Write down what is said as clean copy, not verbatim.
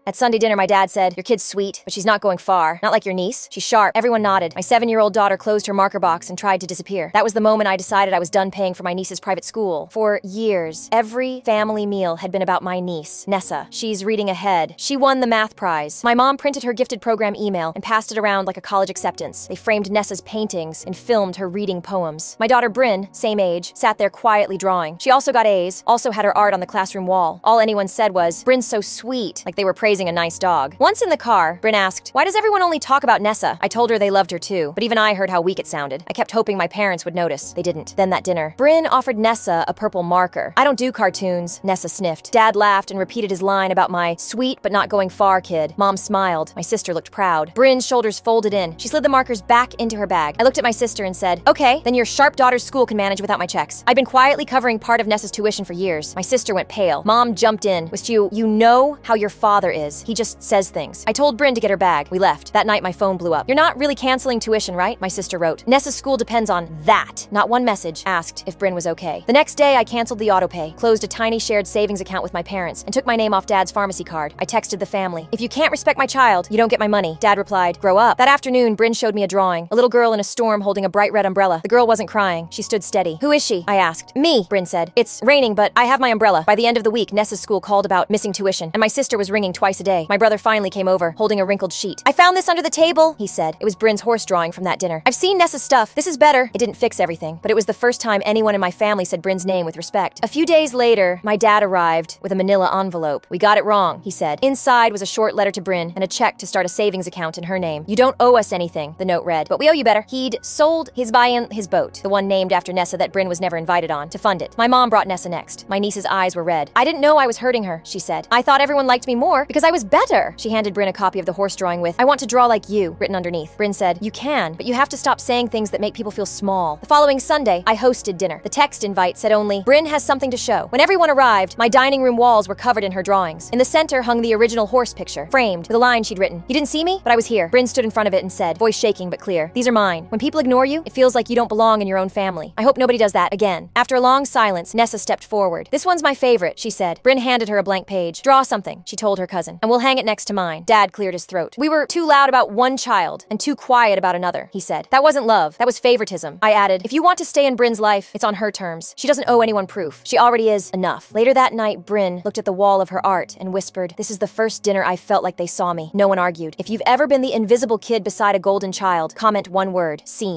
At Sunday dinner, my dad said, "Your kid's sweet, but she's not going far. Not like your niece. She's sharp." Everyone nodded. My 7-year-old daughter closed her marker box and tried to disappear. That was the moment I decided I was done paying for my niece's private school. For years, every family meal had been about my niece, Nessa. She's reading ahead. She won the math prize. My mom printed her gifted program email and passed it around like a college acceptance. They framed Nessa's paintings and filmed her reading poems. My daughter Bryn, same age, sat there quietly drawing. She also got A's, also had her art on the classroom wall. All anyone said was, "Bryn's so sweet," like they were praising a nice dog. Once in the car, Bryn asked, "Why does everyone only talk about Nessa?" I told her they loved her too, but even I heard how weak it sounded. I kept hoping my parents would notice. They didn't. Then that dinner, Bryn offered Nessa a purple marker. "I don't do cartoons," Nessa sniffed. Dad laughed and repeated his line about my sweet but not going far kid. Mom smiled. My sister looked proud. Bryn's shoulders folded in. She slid the markers back into her bag. I looked at my sister and said, "Okay, then your sharp daughter's school can manage without my checks." I'd been quietly covering part of Nessa's tuition for years. My sister went pale. Mom jumped in. "Was you know how your father is. He just says things." I told Bryn to get her bag. We left. That night my phone blew up. "You're not really canceling tuition, right?" My sister wrote. "Nessa's school depends on that." Not one message. Asked if Bryn was okay. The next day I canceled the autopay, closed a tiny shared savings account with my parents, and took my name off Dad's pharmacy card. I texted the family. "If you can't respect my child, you don't get my money." Dad replied, "Grow up." That afternoon, Bryn showed me a drawing. A little girl in a storm holding a bright red umbrella. The girl wasn't crying. She stood steady. "Who is she?" I asked. "Me," Bryn said. "It's raining, but I have my umbrella." By the end of the week, Nessa's school called about missing tuition, and my sister was ringing twice a day. My brother finally came over, holding a wrinkled sheet. "I found this under the table," he said. It was Bryn's horse drawing from that dinner. "I've seen Nessa's stuff. This is better." It didn't fix everything, but it was the first time anyone in my family said Bryn's name with respect. A few days later, my dad arrived with a manila envelope. "We got it wrong," he said. Inside was a short letter to Bryn and a check to start a savings account in her name. "You don't owe us anything," the note read, "but we owe you better." He'd sold his his boat, the one named after Nessa that Bryn was never invited on, to fund it. My mom brought Nessa next. My niece's eyes were red. "I didn't know I was hurting her," she said. "I thought everyone liked me more because I was better." She handed Bryn a copy of the horse drawing with, "I want to draw like you," written underneath. Bryn said, "You can, but you have to stop saying things that make people feel small." The following Sunday, I hosted dinner. The text invite said only, "Bryn has something to show." When everyone arrived, my dining room walls were covered in her drawings. In the center hung the original horse picture, framed with a line she'd written. "You didn't see me, but I was here." Bryn stood in front of it and said, voice shaking but clear, "These are mine." When people ignore you, it feels like you don't belong in your own family. I hope nobody does that again. After a long silence, Nessa stepped forward. "This one's my favorite," she said. Bryn handed her a blank page. "Draw something," she told her cousin, "and we'll hang it next to mine." Dad cleared his throat. "We were too loud about one child and too quiet about another," he said. "That wasn't love. That was favoritism." I added, "If you want to stay in Bryn's life, it's on her terms. She doesn't owe anyone proof. She already is enough." Later that night, Bryn looked at the wall of her art and whispered, "This is the first dinner I felt like they saw me." No one argued. If you've ever been the invisible kid beside a golden child, comment one word, "Seen."